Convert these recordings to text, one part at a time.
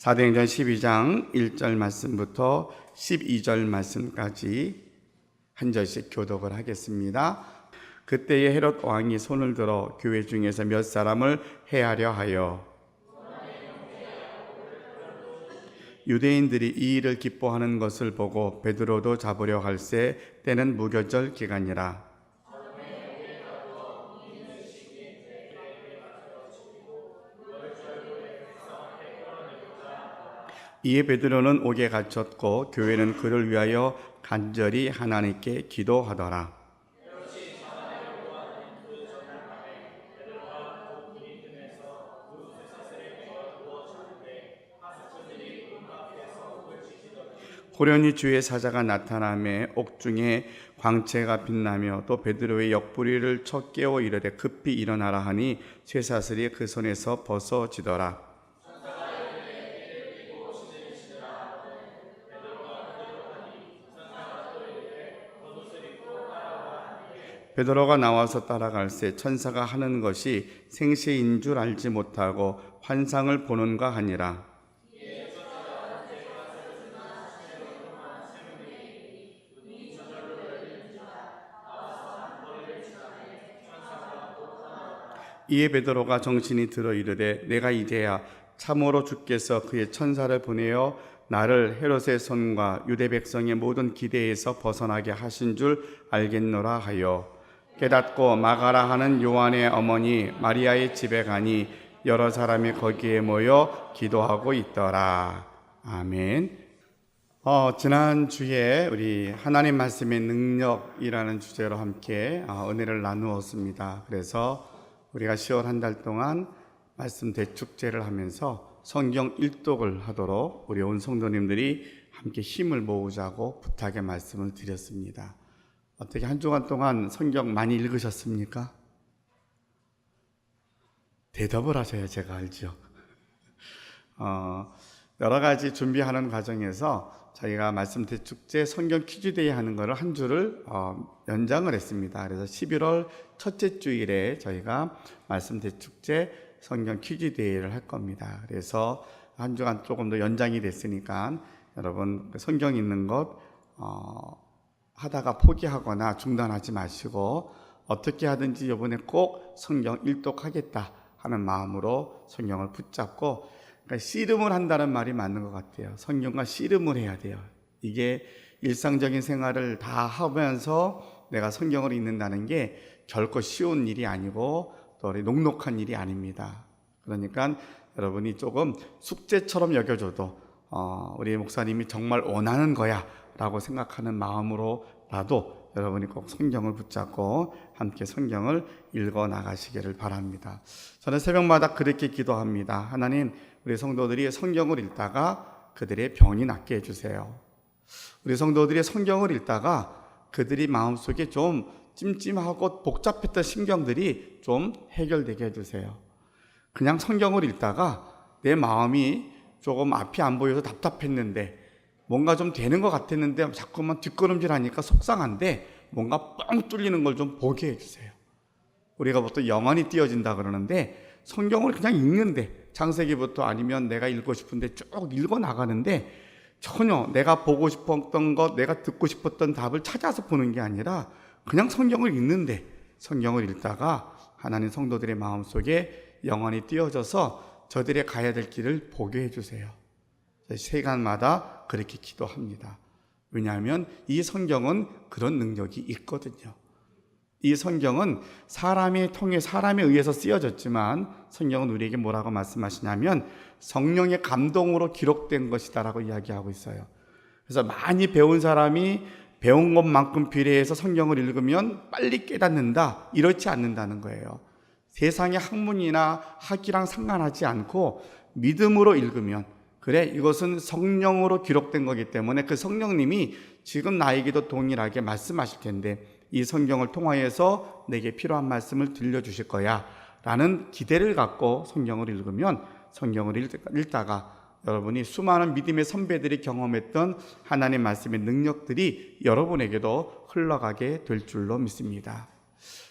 사도행전 12장 1절 말씀부터 12절 말씀까지 한 절씩 교독을 하겠습니다. 그때에 헤롯 왕이 손을 들어 교회 중에서 몇 사람을 해하려 하여 유대인들이 이 일을 기뻐하는 것을 보고 베드로도 잡으려 할새 때는 무교절 기간이라. 이에 베드로는 옥에 갇혔고 교회는 그를 위하여 간절히 하나님께 기도하더라. 호련히 주의 사자가 나타나매 옥중에 광채가 빛나며 또 베드로의 옆구리를 쳐 깨워 이르되 급히 일어나라 하니 쇠사슬이 그 손에서 벗어지더라. 베드로가 나와서 따라갈새 천사가 하는 것이 생시인 줄 알지 못하고 환상을 보는가 하니라. 이에 베드로가 정신이 들어 이르되 내가 이제야 참으로 주께서 그의 천사를 보내어 나를 헤롯의 손과 유대 백성의 모든 기대에서 벗어나게 하신 줄 알겠노라 하여 깨닫고 마가라 하는 요한의 어머니 마리아의 집에 가니 여러 사람이 거기에 모여 기도하고 있더라. 아멘. 지난주에 우리 하나님 말씀의 능력이라는 주제로 함께 은혜를 나누었습니다. 그래서 우리가 10월 한 달 동안 말씀 대축제를 하면서 성경 일독을 하도록 우리 온 성도님들이 함께 힘을 모으자고 부탁의 말씀을 드렸습니다. 어떻게 한 주간 동안 성경 많이 읽으셨습니까? 대답을 하셔야 제가 알죠. 여러 가지 준비하는 과정에서 저희가 말씀 대축제 성경 퀴즈데이 하는 거를 한 주를 연장을 했습니다. 그래서 11월 첫째 주일에 저희가 말씀 대축제 성경 퀴즈데이를 할 겁니다. 그래서 한 주간 조금 더 연장이 됐으니까 여러분 성경 읽는 것 하다가 포기하거나 중단하지 마시고 어떻게 하든지 이번에 꼭 성경 일독하겠다 하는 마음으로 성경을 붙잡고, 그러니까 씨름을 한다는 말이 맞는 것 같아요. 성경과 씨름을 해야 돼요. 이게 일상적인 생활을 다 하면서 내가 성경을 읽는다는 게 결코 쉬운 일이 아니고 또 녹록한 일이 아닙니다. 그러니까 여러분이 조금 숙제처럼 여겨줘도 우리 목사님이 정말 원하는 거야 라고 생각하는 마음으로라도 여러분이 꼭 성경을 붙잡고 함께 성경을 읽어 나가시기를 바랍니다. 저는 새벽마다 그렇게 기도합니다. 하나님, 우리 성도들이 성경을 읽다가 그들의 병이 낫게 해주세요. 우리 성도들이 성경을 읽다가 그들이 마음속에 좀 찜찜하고 복잡했던 심경들이 좀 해결되게 해주세요. 그냥 성경을 읽다가 내 마음이 조금 앞이 안 보여서 답답했는데 뭔가 좀 되는 것 같았는데 자꾸만 뒷걸음질하니까 속상한데 뭔가 뻥 뚫리는 걸 좀 보게 해주세요. 우리가 보통 영혼이 띄어진다 그러는데 성경을 그냥 읽는데 창세기부터 아니면 내가 읽고 싶은데 쭉 읽어 나가는데 전혀 내가 보고 싶었던 것, 내가 듣고 싶었던 답을 찾아서 보는 게 아니라 그냥 성경을 읽는데 성경을 읽다가 하나님 성도들의 마음속에 영혼이 띄어져서 저들의 가야 될 길을 보게 해주세요. 시간마다 그렇게 기도합니다. 왜냐하면 이 성경은 그런 능력이 있거든요. 이 성경은 사람에 의해서 쓰여졌지만 성경은 우리에게 뭐라고 말씀하시냐면 성령의 감동으로 기록된 것이다라고 이야기하고 있어요. 그래서 많이 배운 사람이 배운 것만큼 비례해서 성경을 읽으면 빨리 깨닫는다, 이렇지 않는다는 거예요. 세상의 학문이나 학이랑 상관하지 않고 믿음으로 읽으면, 그래, 이것은 성령으로 기록된 거기 때문에 그 성령님이 지금 나에게도 동일하게 말씀하실 텐데 이 성경을 통하여서 내게 필요한 말씀을 들려주실 거야 라는 기대를 갖고 성경을 읽으면, 성경을 읽다가 여러분이 수많은 믿음의 선배들이 경험했던 하나님의 말씀의 능력들이 여러분에게도 흘러가게 될 줄로 믿습니다.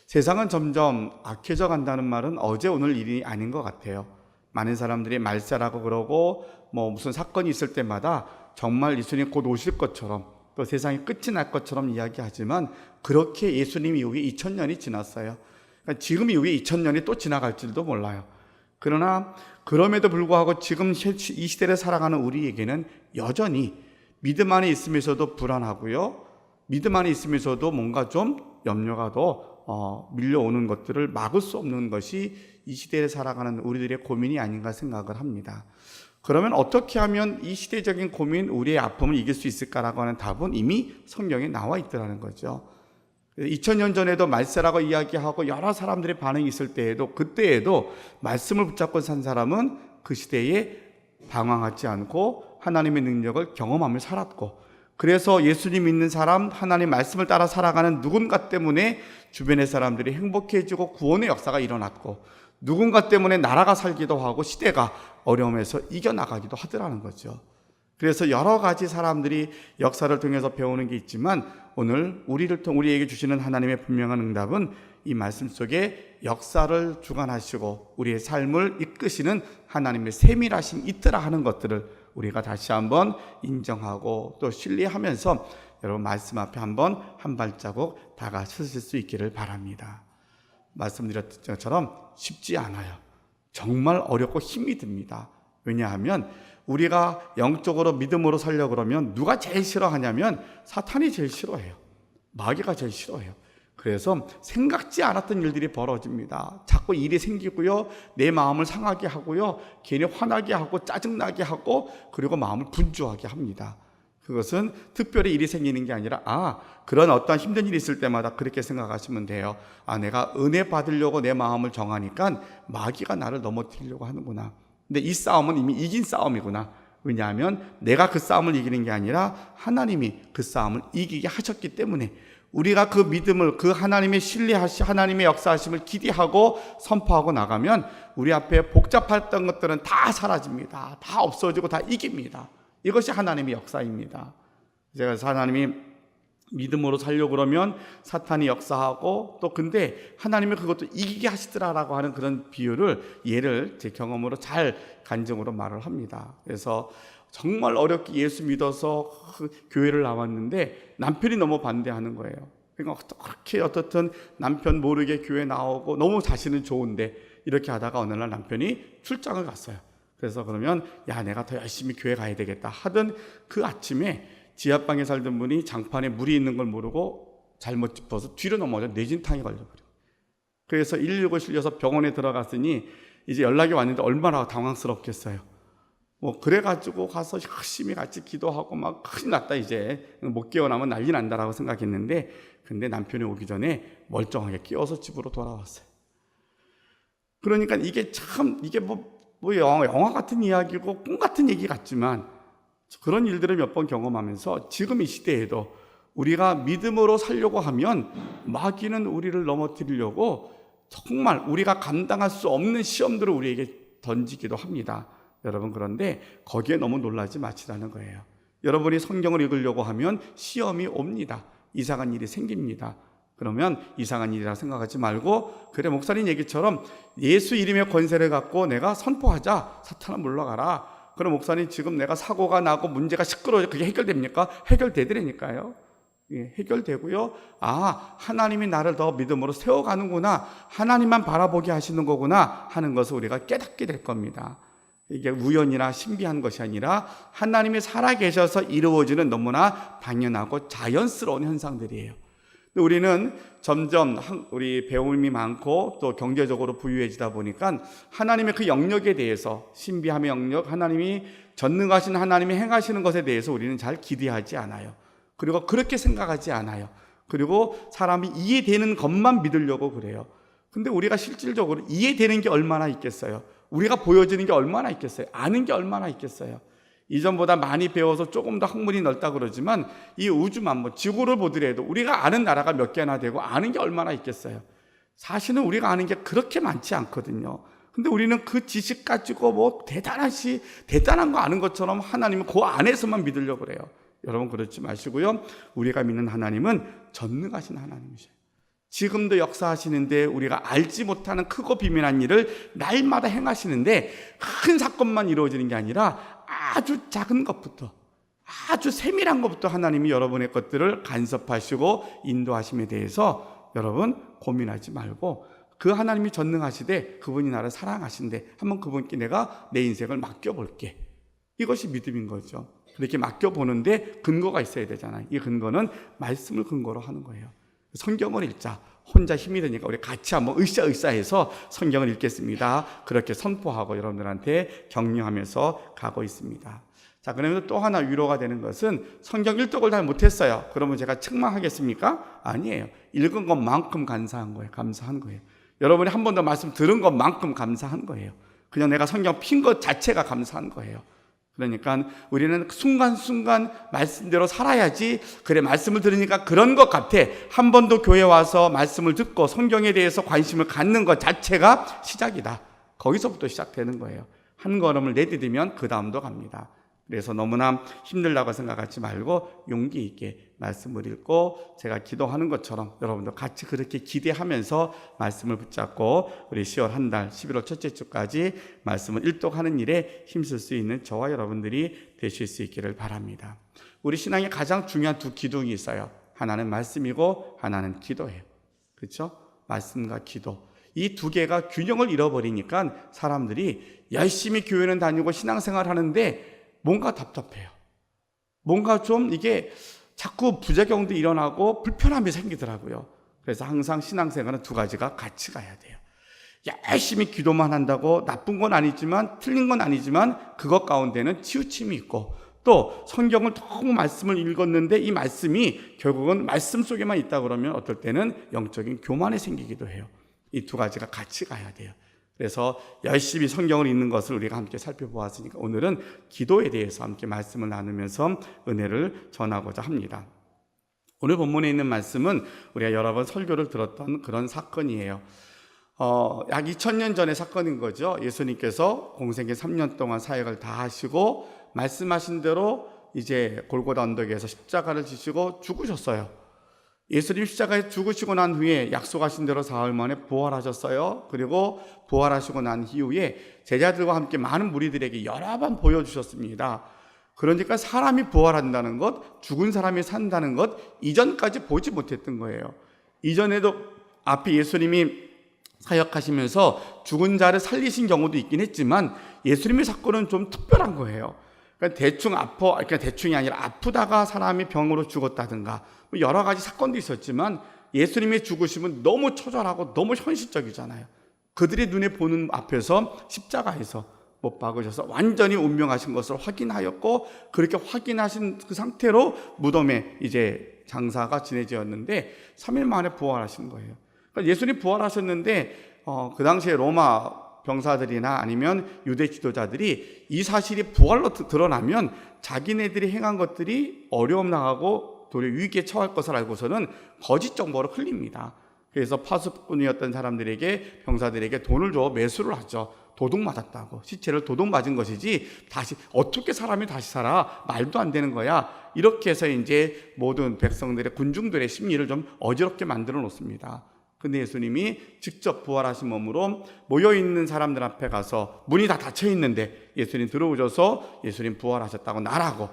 세상은 점점 악해져 간다는 말은 어제 오늘 일이 아닌 것 같아요. 많은 사람들이 말세라고 그러고 무슨 사건이 있을 때마다 정말 예수님 곧 오실 것처럼 또 세상이 끝이 날 것처럼 이야기하지만 그렇게 예수님 이후에 2000년이 지났어요. 그러니까 지금 이후에 2000년이 또 지나갈지도 몰라요. 그러나 그럼에도 불구하고 지금 이 시대를 살아가는 우리에게는 여전히 믿음 안에 있으면서도 불안하고요. 믿음 안에 있으면서도 뭔가 좀 염려가 더 밀려오는 것들을 막을 수 없는 것이 이 시대를 살아가는 우리들의 고민이 아닌가 생각을 합니다. 그러면 어떻게 하면 이 시대적인 고민, 우리의 아픔을 이길 수 있을까라고 하는 답은 이미 성경에 나와 있더라는 거죠. 2000년 전에도 말세라고 이야기하고 여러 사람들의 반응이 있을 때에도 그때에도 말씀을 붙잡고 산 사람은 그 시대에 방황하지 않고 하나님의 능력을 경험하며 살았고, 그래서 예수님 믿는 사람, 하나님 말씀을 따라 살아가는 누군가 때문에 주변의 사람들이 행복해지고 구원의 역사가 일어났고, 누군가 때문에 나라가 살기도 하고 시대가 어려움에서 이겨나가기도 하더라는 거죠. 그래서 여러 가지 사람들이 역사를 통해서 배우는 게 있지만 오늘 우리에게 주시는 하나님의 분명한 응답은 이 말씀 속에 역사를 주관하시고 우리의 삶을 이끄시는 하나님의 세밀하심이 있더라 하는 것들을 우리가 다시 한번 인정하고 또 신뢰하면서 여러분 말씀 앞에 한번 한 발자국 다가서실 수 있기를 바랍니다. 말씀드렸던 것처럼 쉽지 않아요. 정말 어렵고 힘이 듭니다. 왜냐하면 우리가 영적으로 믿음으로 살려고 그러면 누가 제일 싫어하냐면 사탄이 제일 싫어해요. 마귀가 제일 싫어해요. 그래서 생각지 않았던 일들이 벌어집니다. 자꾸 일이 생기고요, 내 마음을 상하게 하고요, 괜히 화나게 하고 짜증나게 하고 그리고 마음을 분주하게 합니다. 그것은 특별히 일이 생기는 게 아니라 그런 어떤 힘든 일이 있을 때마다 그렇게 생각하시면 돼요. 내가 은혜 받으려고 내 마음을 정하니까 마귀가 나를 넘어뜨리려고 하는구나. 근데 이 싸움은 이미 이긴 싸움이구나. 왜냐하면 내가 그 싸움을 이기는 게 아니라 하나님이 그 싸움을 이기게 하셨기 때문에 우리가 그 믿음을, 그 하나님의 하나님의 역사하심을 기대하고 선포하고 나가면 우리 앞에 복잡했던 것들은 다 사라집니다. 다 없어지고 다 이깁니다. 이것이 하나님의 역사입니다. 제가 하나님이 믿음으로 살려고 그러면 사탄이 역사하고 또 근데 하나님이 그것도 이기게 하시더라라고 하는 그런 예를 제 경험으로 잘 간증으로 말을 합니다. 그래서 정말 어렵게 예수 믿어서 교회를 나왔는데 남편이 너무 반대하는 거예요. 그러니까 그렇게 어떻든 남편 모르게 교회 나오고 너무 자신은 좋은데 이렇게 하다가 어느 날 남편이 출장을 갔어요. 그래서 그러면 내가 더 열심히 교회 가야 되겠다 하던 그 아침에 지하방에 살던 분이 장판에 물이 있는 걸 모르고 잘못 짚어서 뒤로 넘어져 뇌진탕에 걸려버려요. 그래서 119 실려서 병원에 들어갔으니 이제 연락이 왔는데 얼마나 당황스럽겠어요. 그래가지고 가서 열심히 같이 기도하고 막 큰일 났다, 이제 못 깨어나면 난리 난다라고 생각했는데 근데 남편이 오기 전에 멀쩡하게 깨어서 집으로 돌아왔어요. 그러니까 이게 영화 같은 이야기고 꿈 같은 얘기 같지만 그런 일들을 몇 번 경험하면서 지금 이 시대에도 우리가 믿음으로 살려고 하면 마귀는 우리를 넘어뜨리려고 정말 우리가 감당할 수 없는 시험들을 우리에게 던지기도 합니다. 여러분, 그런데 거기에 너무 놀라지 마시라는 거예요. 여러분이 성경을 읽으려고 하면 시험이 옵니다. 이상한 일이 생깁니다. 그러면 이상한 일이라 생각하지 말고 그래, 목사님 얘기처럼 예수 이름의 권세를 갖고 내가 선포하자. 사탄아 물러가라. 그럼 목사님, 지금 내가 사고가 나고 문제가 시끄러워져. 그게 해결됩니까? 해결되더라니까요. 해결되고요. 하나님이 나를 더 믿음으로 세워가는구나, 하나님만 바라보게 하시는 거구나 하는 것을 우리가 깨닫게 될 겁니다. 이게 우연이나 신비한 것이 아니라 하나님이 살아계셔서 이루어지는 너무나 당연하고 자연스러운 현상들이에요. 우리는 점점 우리 배움이 많고 또 경제적으로 부유해지다 보니까 하나님의 그 영역에 대해서, 신비함의 영역, 하나님이 전능하신 하나님이 행하시는 것에 대해서 우리는 잘 기대하지 않아요. 그리고 그렇게 생각하지 않아요. 그리고 사람이 이해되는 것만 믿으려고 그래요. 근데 우리가 실질적으로 이해되는 게 얼마나 있겠어요? 우리가 보여지는 게 얼마나 있겠어요? 아는 게 얼마나 있겠어요? 이전보다 많이 배워서 조금 더 학문이 넓다 그러지만 이 우주만 지구를 보더라도 우리가 아는 나라가 몇 개나 되고 아는 게 얼마나 있겠어요? 사실은 우리가 아는 게 그렇게 많지 않거든요. 근데 우리는 그 지식 가지고 대단한 거 아는 것처럼 하나님은 그 안에서만 믿으려고 그래요. 여러분, 그렇지 마시고요. 우리가 믿는 하나님은 전능하신 하나님이세요. 지금도 역사하시는데 우리가 알지 못하는 크고 비밀한 일을 날마다 행하시는데 큰 사건만 이루어지는 게 아니라 아주 작은 것부터, 아주 세밀한 것부터 하나님이 여러분의 것들을 간섭하시고 인도하심에 대해서 여러분 고민하지 말고, 그 하나님이 전능하시되 그분이 나를 사랑하신데 한번 그분께 내가 내 인생을 맡겨볼게. 이것이 믿음인 거죠. 그렇게 맡겨보는데 근거가 있어야 되잖아요. 이 근거는 말씀을 근거로 하는 거예요. 성경을 읽자. 혼자 힘이 드니까 우리 같이 한번 으쌰으쌰해서 성경을 읽겠습니다. 그렇게 선포하고 여러분들한테 격려하면서 가고 있습니다. 자, 그러면 또 하나 위로가 되는 것은, 성경 일독을 잘 못했어요. 그러면 제가 책망하겠습니까? 아니에요. 읽은 것만큼 감사한 거예요. 감사한 거예요. 여러분이 한 번 더 말씀 들은 것만큼 감사한 거예요. 그냥 내가 성경 핀 것 자체가 감사한 거예요. 그러니까 우리는 순간순간 말씀대로 살아야지. 그래, 말씀을 들으니까 그런 것 같아. 한 번도 교회 와서 말씀을 듣고 성경에 대해서 관심을 갖는 것 자체가 시작이다. 거기서부터 시작되는 거예요. 한 걸음을 내디디면 그 다음도 갑니다. 그래서 너무나 힘들다고 생각하지 말고 용기 있게 말씀을 읽고 제가 기도하는 것처럼 여러분도 같이 그렇게 기대하면서 말씀을 붙잡고 우리 10월 한 달, 11월 첫째 주까지 말씀을 일독하는 일에 힘쓸 수 있는 저와 여러분들이 되실 수 있기를 바랍니다. 우리 신앙에 가장 중요한 두 기둥이 있어요. 하나는 말씀이고 하나는 기도예요. 그렇죠? 말씀과 기도. 이 두 개가 균형을 잃어버리니까 사람들이 열심히 교회는 다니고 신앙생활 하는데 뭔가 답답해요. 뭔가 좀 이게 자꾸 부작용도 일어나고 불편함이 생기더라고요. 그래서 항상 신앙생활은 두 가지가 같이 가야 돼요. 열심히 기도만 한다고 나쁜 건 아니지만, 틀린 건 아니지만 그것 가운데는 치우침이 있고, 또 성경을 너무 말씀을 읽었는데 이 말씀이 결국은 말씀 속에만 있다 그러면 어떨 때는 영적인 교만이 생기기도 해요. 이 두 가지가 같이 가야 돼요. 그래서 열심히 성경을 읽는 것을 우리가 함께 살펴보았으니까 오늘은 기도에 대해서 함께 말씀을 나누면서 은혜를 전하고자 합니다. 오늘 본문에 있는 말씀은 우리가 여러 번 설교를 들었던 그런 사건이에요. 약 2000년 전의 사건인 거죠. 예수님께서 공생애 3년 동안 사역을 다 하시고 말씀하신 대로 이제 골고다 언덕에서 십자가를 지시고 죽으셨어요. 예수님 십자가에 죽으시고 난 후에 약속하신 대로 사흘 만에 부활하셨어요. 그리고 부활하시고 난 이후에 제자들과 함께 많은 무리들에게 여러 번 보여주셨습니다. 그러니까 사람이 부활한다는 것, 죽은 사람이 산다는 것, 이전까지 보지 못했던 거예요. 이전에도 앞에 예수님이 사역하시면서 죽은 자를 살리신 경우도 있긴 했지만 예수님의 사건은 좀 특별한 거예요. 그러니까 대충이 아니라 아프다가 사람이 병으로 죽었다든가 여러 가지 사건도 있었지만 예수님의 죽으심은 너무 처절하고 너무 현실적이잖아요. 그들의 눈에 보는 앞에서 십자가에서 못 박으셔서 완전히 운명하신 것을 확인하였고, 그렇게 확인하신 그 상태로 무덤에 이제 장사가 지내졌는데 3일 만에 부활하신 거예요. 그러니까 예수님 부활하셨는데 그 당시에 로마 병사들이나 아니면 유대 지도자들이 이 사실이 부활로 드러나면 자기네들이 행한 것들이 어려움 당하고 도리어 위기에 처할 것을 알고서는 거짓 정보를 흘립니다. 그래서 파수꾼이었던 사람들에게, 병사들에게 돈을 줘 매수를 하죠. 도둑 맞았다고. 시체를 도둑 맞은 것이지 다시 어떻게 사람이 다시 살아? 말도 안 되는 거야. 이렇게 해서 이제 모든 백성들의, 군중들의 심리를 좀 어지럽게 만들어 놓습니다. 근데 예수님이 직접 부활하신 몸으로 모여있는 사람들 앞에 가서 문이 다 닫혀 있는데 예수님 들어오셔서 예수님 부활하셨다고 나라고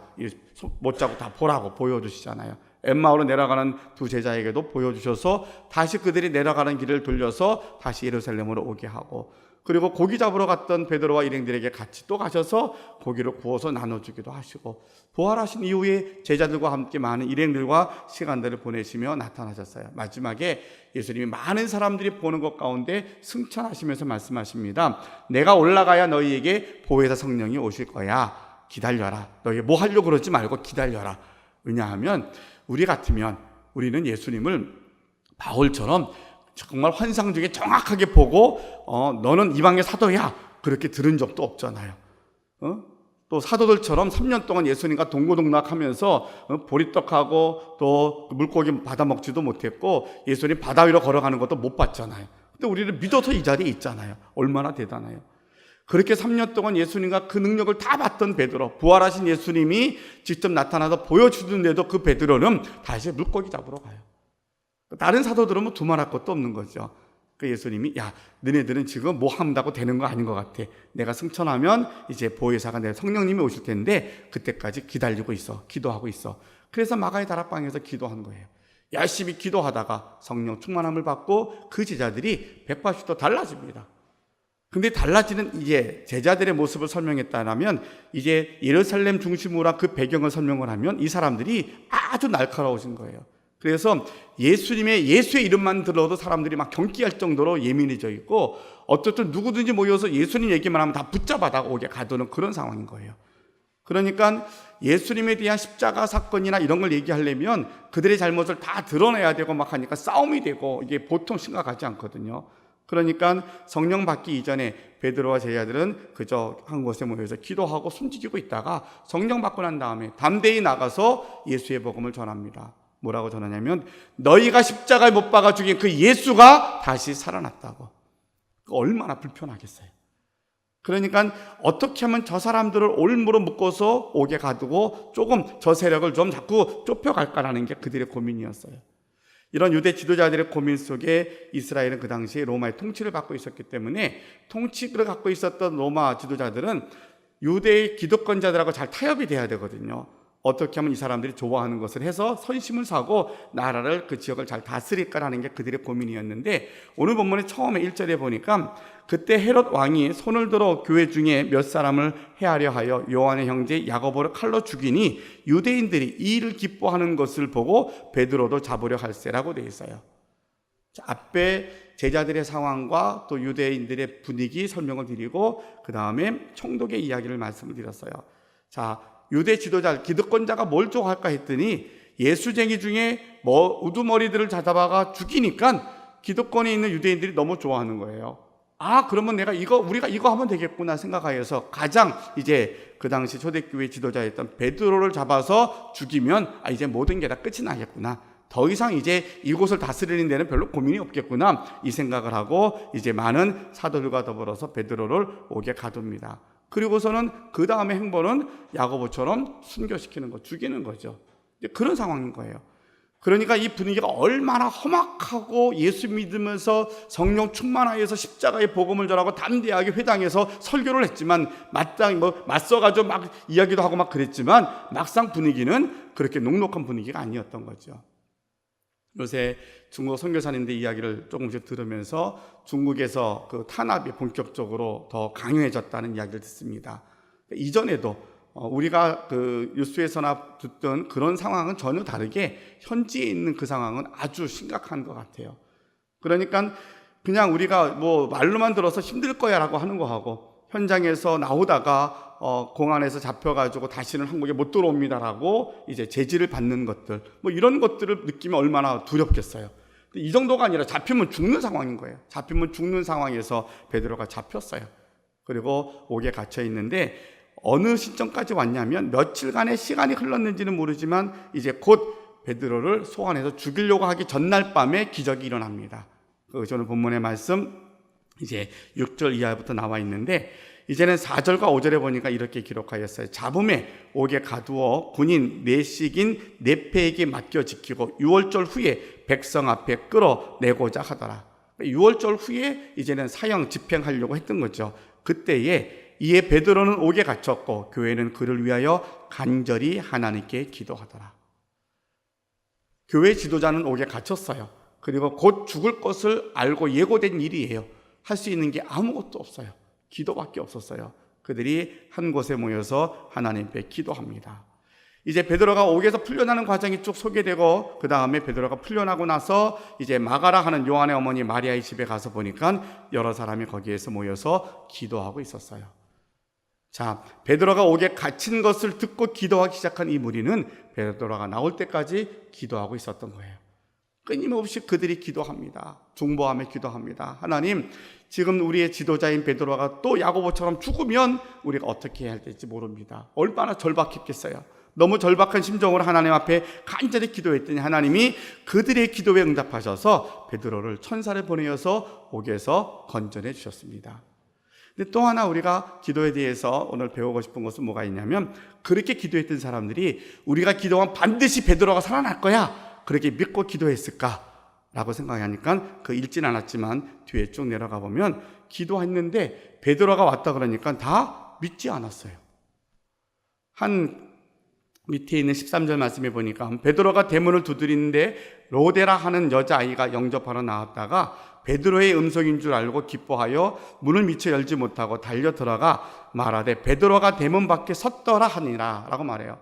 못 자고 다 보라고 보여주시잖아요. 엠마오로 내려가는 두 제자에게도 보여주셔서 다시 그들이 내려가는 길을 돌려서 다시 예루살렘으로 오게 하고, 그리고 고기 잡으러 갔던 베드로와 일행들에게 같이 또 가셔서 고기를 구워서 나눠주기도 하시고, 부활하신 이후에 제자들과 함께 많은 일행들과 시간들을 보내시며 나타나셨어요. 마지막에 예수님이 많은 사람들이 보는 것 가운데 승천하시면서 말씀하십니다. 내가 올라가야 너희에게 보혜사 성령이 오실 거야. 기다려라. 너희 뭐 하려고 그러지 말고 기다려라. 왜냐하면 우리 같으면 우리는 예수님을 바울처럼 정말 환상 중에 정확하게 보고 너는 이방의 사도야 그렇게 들은 적도 없잖아요. 또 사도들처럼 3년 동안 예수님과 동고동락하면서 보리떡하고 또 물고기 받아먹지도 못했고 예수님 바다 위로 걸어가는 것도 못 봤잖아요. 근데 우리는 믿어서 이 자리에 있잖아요. 얼마나 대단해요. 그렇게 3년 동안 예수님과 그 능력을 다 봤던 베드로, 부활하신 예수님이 직접 나타나서 보여주는데도 그 베드로는 다시 물고기 잡으러 가요. 다른 사도들은 뭐 두말할 것도 없는 거죠. 그 예수님이 야, 너네들은 지금 뭐 한다고 되는 거 아닌 것 같아. 내가 승천하면 이제 보혜사가 내 성령님이 오실 텐데 그때까지 기다리고 있어. 기도하고 있어. 그래서 마가의 다락방에서 기도한 거예요. 열심히 기도하다가 성령 충만함을 받고 그 제자들이 180도 달라집니다. 근데 달라지는 이제 제자들의 모습을 설명했다면 이제 예루살렘 중심으로 한 그 배경을 설명을 하면 이 사람들이 아주 날카로우신 거예요. 그래서 예수의 이름만 들어도 사람들이 막 경기할 정도로 예민해져 있고 어쨌든 누구든지 모여서 예수님 얘기만 하면 다 붙잡아다가 오게 가두는 그런 상황인 거예요. 그러니까 예수님에 대한 십자가 사건이나 이런 걸 얘기하려면 그들의 잘못을 다 드러내야 되고 막 하니까 싸움이 되고 이게 보통 심각하지 않거든요. 그러니까 성령 받기 이전에 베드로와 제자들은 그저 한 곳에 모여서 기도하고 숨지기고 있다가 성령 받고 난 다음에 담대히 나가서 예수의 복음을 전합니다. 뭐라고 전하냐면 너희가 십자가에 못 박아 죽인 그 예수가 다시 살아났다고. 얼마나 불편하겠어요. 그러니까 어떻게 하면 저 사람들을 올무로 묶어서 옥에 가두고 조금 저 세력을 좀 자꾸 좁혀갈까라는 게 그들의 고민이었어요. 이런 유대 지도자들의 고민 속에 이스라엘은 그 당시에 로마의 통치를 받고 있었기 때문에 통치를 갖고 있었던 로마 지도자들은 유대의 기득권자들하고 잘 타협이 돼야 되거든요. 어떻게 하면 이 사람들이 좋아하는 것을 해서 선심을 사고 나라를 그 지역을 잘 다스릴까라는 게 그들의 고민이었는데 오늘 본문의 처음에 1절에 보니까 그때 헤롯 왕이 손을 들어 교회 중에 몇 사람을 해하려 하여 요한의 형제 야고보를 칼로 죽이니 유대인들이 이 일을 기뻐하는 것을 보고 베드로도 잡으려 할세라고 되어 있어요. 자, 앞에 제자들의 상황과 또 유대인들의 분위기 설명을 드리고 그 다음에 총독의 이야기를 말씀을 드렸어요. 자, 유대 지도자, 기득권자가 뭘 좋아할까 했더니 예수쟁이 중에 우두머리들을 잡아가 죽이니까 기득권에 있는 유대인들이 너무 좋아하는 거예요. 아, 그러면 우리가 이거 하면 되겠구나 생각하여서 가장 이제 그 당시 초대교회 지도자였던 베드로를 잡아서 죽이면 이제 모든 게 다 끝이 나겠구나. 더 이상 이제 이곳을 다스리는 데는 별로 고민이 없겠구나. 이 생각을 하고 이제 많은 사도들과 더불어서 베드로를 옥에 가둡니다. 그리고서는 그 다음에 행보는 야고보처럼 순교시키는 거, 죽이는 거죠. 그런 상황인 거예요. 그러니까 이 분위기가 얼마나 험악하고 예수 믿으면서 성령 충만하여서 십자가의 복음을 전하고 담대하게 회당에서 설교를 했지만 맞서가지고 막 이야기도 하고 막 그랬지만 막상 분위기는 그렇게 녹록한 분위기가 아니었던 거죠. 요새 중국 선교사님들 이야기를 조금씩 들으면서 중국에서 그 탄압이 본격적으로 더 강요해졌다는 이야기를 듣습니다. 이전에도 우리가 그 뉴스에서나 듣던 그런 상황은 전혀 다르게 현지에 있는 그 상황은 아주 심각한 것 같아요. 그러니까 그냥 우리가 말로만 들어서 힘들 거야 라고 하는 거하고 현장에서 나오다가 공안에서 잡혀가지고 다시는 한국에 못 들어옵니다라고 이제 제지를 받는 것들 이런 것들을 느끼면 얼마나 두렵겠어요. 이 정도가 아니라 잡히면 죽는 상황인 거예요. 잡히면 죽는 상황에서 베드로가 잡혔어요. 그리고 옥에 갇혀 있는데 어느 시점까지 왔냐면 며칠간의 시간이 흘렀는지는 모르지만 이제 곧 베드로를 소환해서 죽이려고 하기 전날 밤에 기적이 일어납니다. 저는 본문의 말씀 이제 6절 이하부터 나와 있는데 이제는 4절과 5절에 보니까 이렇게 기록하였어요. 잡음에 옥에 가두어 군인 내식인 네페에게 맡겨 지키고 6월절 후에 백성 앞에 끌어내고자 하더라. 6월절 후에 이제는 사형 집행하려고 했던 거죠. 그때에 이에 베드로는 옥에 갇혔고 교회는 그를 위하여 간절히 하나님께 기도하더라. 교회 지도자는 옥에 갇혔어요. 그리고 곧 죽을 것을 알고 예고된 일이에요. 할 수 있는 게 아무것도 없어요. 기도밖에 없었어요. 그들이 한 곳에 모여서 하나님께 기도합니다. 이제 베드로가 옥에서 풀려나는 과정이 쭉 소개되고 그 다음에 베드로가 풀려나고 나서 이제 마가라 하는 요한의 어머니 마리아의 집에 가서 보니까 여러 사람이 거기에서 모여서 기도하고 있었어요. 자, 베드로가 옥에 갇힌 것을 듣고 기도하기 시작한 이 무리는 베드로가 나올 때까지 기도하고 있었던 거예요. 끊임없이 그들이 기도합니다. 중보하며 기도합니다. 하나님, 지금 우리의 지도자인 베드로가 또 야고보처럼 죽으면 우리가 어떻게 해야 될지 모릅니다. 얼마나 절박했겠어요. 너무 절박한 심정으로 하나님 앞에 간절히 기도했더니 하나님이 그들의 기도에 응답하셔서 베드로를 천사를 보내어서 옥에서 건져내 주셨습니다. 근데 또 하나 우리가 기도에 대해서 오늘 배우고 싶은 것은 뭐가 있냐면 그렇게 기도했던 사람들이 우리가 기도하면 반드시 베드로가 살아날 거야 그렇게 믿고 기도했을까? 라고 생각하니까 그 읽진 않았지만 뒤에 쭉 내려가 보면 기도했는데 베드로가 왔다 그러니까 다 믿지 않았어요. 한 밑에 있는 13절 말씀에 보니까 베드로가 대문을 두드리는데 로데라 하는 여자아이가 영접하러 나왔다가 베드로의 음성인 줄 알고 기뻐하여 문을 미처 열지 못하고 달려 들어가 말하되 베드로가 대문 밖에 섰더라 하니라 라고 말해요.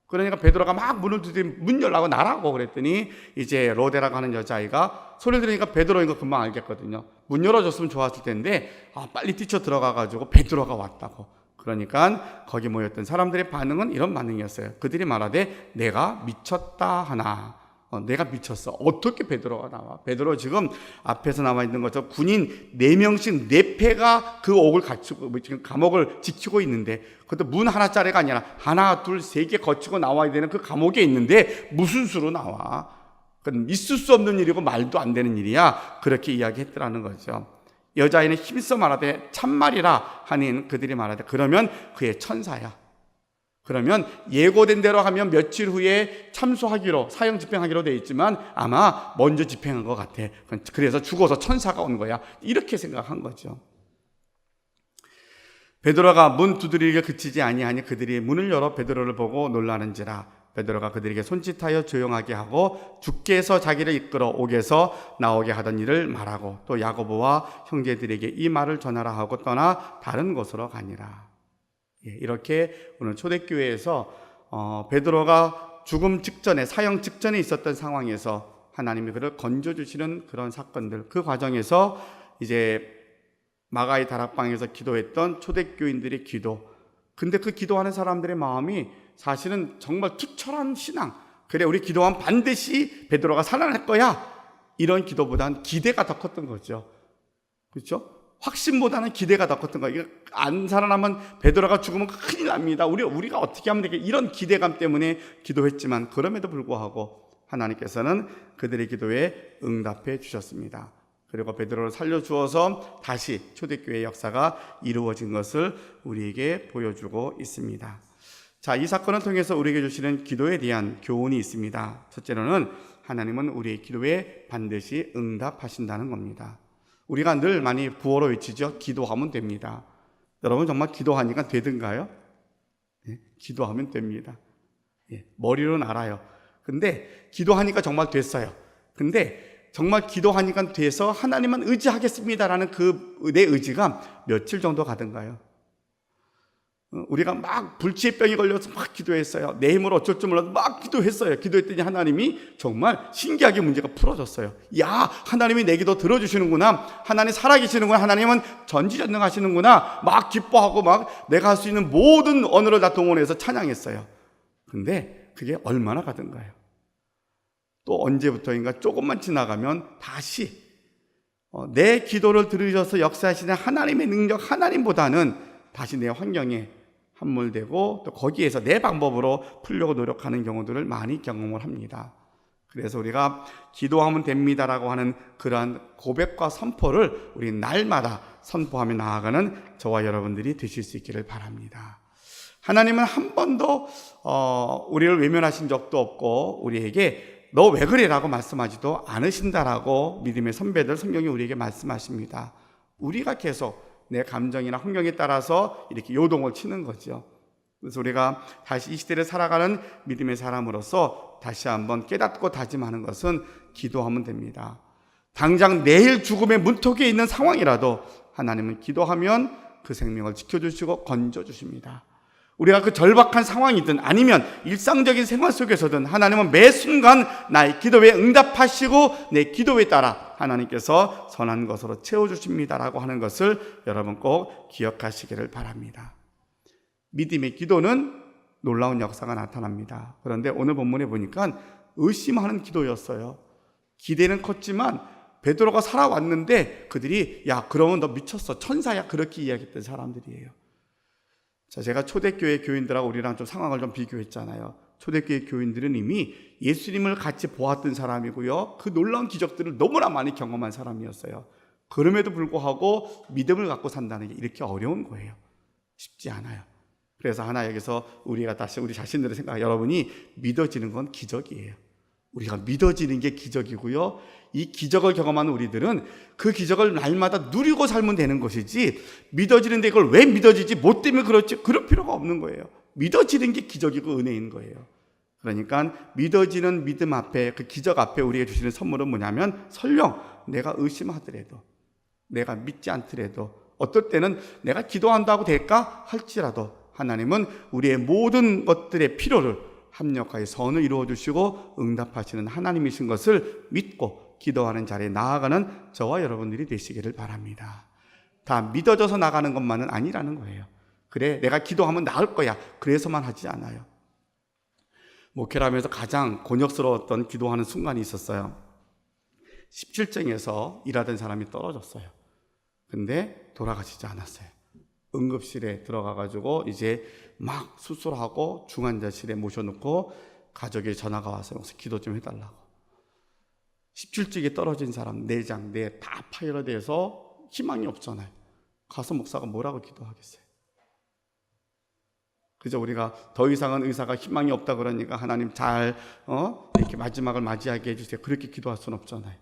그러니까 베드로가 막 문을 두드리면 문 열라고 나라고 그랬더니 이제 로데라고 하는 여자아이가 소리를 들으니까 베드로인 거 금방 알겠거든요. 문 열어줬으면 좋았을 텐데 빨리 뛰쳐 들어가가지고 베드로가 왔다고. 그러니까 거기 모였던 사람들의 반응은 이런 반응이었어요. 그들이 말하되 내가 미쳤다 하나. 내가 미쳤어. 어떻게 베드로가 나와? 베드로 지금 앞에서 나와 있는 것처럼 군인 4명씩 4패가 그 옥을 갖추고 지금 감옥을 지키고 있는데 그것도 문 하나짜리가 아니라 하나, 둘, 3개 거치고 나와야 되는 그 감옥에 있는데 무슨 수로 나와? 그건 있을 수 없는 일이고 말도 안 되는 일이야. 그렇게 이야기했더라는 거죠. 여자아이는 힘써 말하되 참말이라 하니 그들이 말하되 그러면 그의 천사야. 그러면 예고된 대로 하면 며칠 후에 참수하기로 사형 집행하기로 돼 있지만 아마 먼저 집행한 것 같아. 그래서 죽어서 천사가 온 거야. 이렇게 생각한 거죠. 베드로가 문 두드리기가 그치지 아니하니 그들이 문을 열어 베드로를 보고 놀라는지라. 베드로가 그들에게 손짓하여 조용하게 하고 주께서 자기를 이끌어 옥에서 나오게 하던 일을 말하고 또 야고보와 형제들에게 이 말을 전하라 하고 떠나 다른 곳으로 가니라. 이렇게 오늘 초대교회에서 베드로가 죽음 직전에 사형 직전에 있었던 상황에서 하나님이 그를 건져주시는 그런 사건들, 그 과정에서 이제 마가의 다락방에서 기도했던 초대교인들의 기도, 근데 그 기도하는 사람들의 마음이 사실은 정말 투철한 신앙, 그래 우리 기도하면 반드시 베드로가 살아날 거야, 이런 기도보다는 기대가 더 컸던 거죠. 그렇죠? 확신보다는 기대가 더 컸던 거예요. 안 살아나면 베드로가 죽으면 큰일 납니다. 우리가 어떻게 하면 되겠, 이런 기대감 때문에 기도했지만 그럼에도 불구하고 하나님께서는 그들의 기도에 응답해 주셨습니다. 그리고 베드로를 살려주어서 다시 초대교회의 역사가 이루어진 것을 우리에게 보여주고 있습니다. 자, 이 사건을 통해서 우리에게 주시는 기도에 대한 교훈이 있습니다. 첫째로는 하나님은 우리의 기도에 반드시 응답하신다는 겁니다. 우리가 늘 많이 구호로 외치죠. 기도하면 됩니다. 여러분 정말 기도하니까 되든가요? 예, 기도하면 됩니다. 예, 머리로는 알아요. 근데 기도하니까 정말 됐어요. 근데 정말 기도하니까 돼서 하나님만 의지하겠습니다라는 내 의지가 며칠 정도 가든가요? 우리가 막 불치병이 걸려서 막 기도했어요. 내 힘으로 어쩔 줄 몰라도 막 기도했어요. 기도했더니 하나님이 정말 신기하게 문제가 풀어졌어요. 야, 하나님이 내 기도 들어주시는구나. 하나님 살아계시는구나. 하나님은 전지전능하시는구나. 막 기뻐하고 막 내가 할 수 있는 모든 언어를 다 동원해서 찬양했어요. 근데 그게 얼마나 가든가요? 또 언제부터인가 조금만 지나가면 다시 내 기도를 들으셔서 역사하시는 하나님의 능력, 하나님보다는 다시 내 환경에 함몰되고 또 거기에서 내 방법으로 풀려고 노력하는 경우들을 많이 경험을 합니다. 그래서 우리가 기도하면 됩니다라고 하는 그러한 고백과 선포를 우리 날마다 선포하며 나아가는 저와 여러분들이 되실 수 있기를 바랍니다. 하나님은 한 번도 우리를 외면하신 적도 없고 우리에게 너 왜 그래? 라고 말씀하지도 않으신다라고 믿음의 선배들 성경이 우리에게 말씀하십니다. 우리가 계속 내 감정이나 환경에 따라서 이렇게 요동을 치는 거죠. 그래서 우리가 다시 이 시대를 살아가는 믿음의 사람으로서 다시 한번 깨닫고 다짐하는 것은 기도하면 됩니다. 당장 내일 죽음의 문턱에 있는 상황이라도 하나님은 기도하면 그 생명을 지켜주시고 건져주십니다. 우리가 그 절박한 상황이든 아니면 일상적인 생활 속에서든 하나님은 매 순간 나의 기도에 응답하시고 내 기도에 따라 하나님께서 선한 것으로 채워주십니다라고 하는 것을 여러분 꼭 기억하시기를 바랍니다. 믿음의 기도는 놀라운 역사가 나타납니다. 그런데 오늘 본문에 보니까 의심하는 기도였어요. 기대는 컸지만 베드로가 살아왔는데 그들이 야 그러면 너 미쳤어, 천사야, 그렇게 이야기했던 사람들이에요. 자, 제가 초대교회 교인들하고 우리랑 좀 상황을 좀 비교했잖아요. 초대교회 교인들은 이미 예수님을 같이 보았던 사람이고요. 그 놀라운 기적들을 너무나 많이 경험한 사람이었어요. 그럼에도 불구하고 믿음을 갖고 산다는 게 이렇게 어려운 거예요. 쉽지 않아요. 그래서 하나 여기서 우리가 다시 우리 자신들을 생각해, 여러분이 믿어지는 건 기적이에요. 우리가 믿어지는 게 기적이고요. 이 기적을 경험하는 우리들은 그 기적을 날마다 누리고 살면 되는 것이지, 믿어지는데 이걸 왜 믿어지지? 뭐 때문에 그렇지? 그럴 필요가 없는 거예요. 믿어지는 게 기적이고 은혜인 거예요. 그러니까 믿어지는 믿음 앞에, 그 기적 앞에 우리에게 주시는 선물은 뭐냐면, 설령 내가 의심하더라도, 내가 믿지 않더라도, 어떨 때는 내가 기도한다고 될까 할지라도 하나님은 우리의 모든 것들의 필요를 합력하여 선을 이루어주시고 응답하시는 하나님이신 것을 믿고 기도하는 자리에 나아가는 저와 여러분들이 되시기를 바랍니다. 다 믿어져서 나가는 것만은 아니라는 거예요. 그래, 내가 기도하면 나을 거야, 그래서만 하지 않아요. 목회를 하면서 가장 곤욕스러웠던 기도하는 순간이 있었어요. 17층에서 일하던 사람이 떨어졌어요. 근데 돌아가시지 않았어요. 응급실에 들어가가지고 이제 막 수술하고 중환자실에 모셔놓고 가족에 전화가 와서 기도 좀 해달라고. 17쪽에 떨어진 사람 내장, 뇌 다 파열돼서 희망이 없잖아요. 가서 목사가 뭐라고 기도하겠어요? 그저 우리가 더 이상은 의사가 희망이 없다 그러니까 하나님 잘 이렇게 마지막을 맞이하게 해주세요, 그렇게 기도할 수는 없잖아요.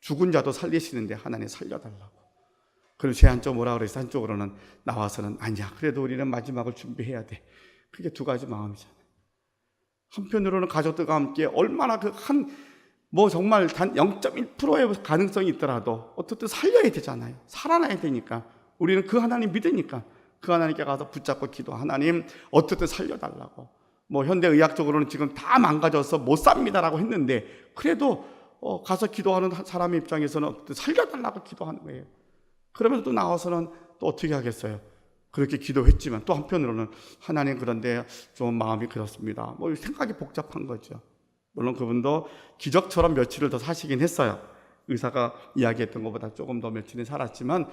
죽은 자도 살리시는데 하나님 살려달라고. 그럼 제 한쪽 뭐라 그래서 한쪽으로는 나와서는 아니야, 그래도 우리는 마지막을 준비해야 돼. 그게 두 가지 마음이잖아요. 한편으로는 가족들과 함께 얼마나 정말 단 0.1%의 가능성이 있더라도 어떻든 살려야 되잖아요. 살아나야 되니까. 우리는 그 하나님 믿으니까 그 하나님께 가서 붙잡고 기도, 하나님 어떻든 살려달라고. 현대의학적으로는 지금 다 망가져서 못 삽니다라고 했는데, 그래도 가서 기도하는 사람의 입장에서는 어떻든 살려달라고 기도하는 거예요. 그러면서 또 나와서는 또 어떻게 하겠어요? 그렇게 기도했지만 또 한편으로는 하나님 그런데 좀 마음이 그렇습니다. 생각이 복잡한 거죠. 물론 그분도 기적처럼 며칠을 더 사시긴 했어요. 의사가 이야기했던 것보다 조금 더 며칠은 살았지만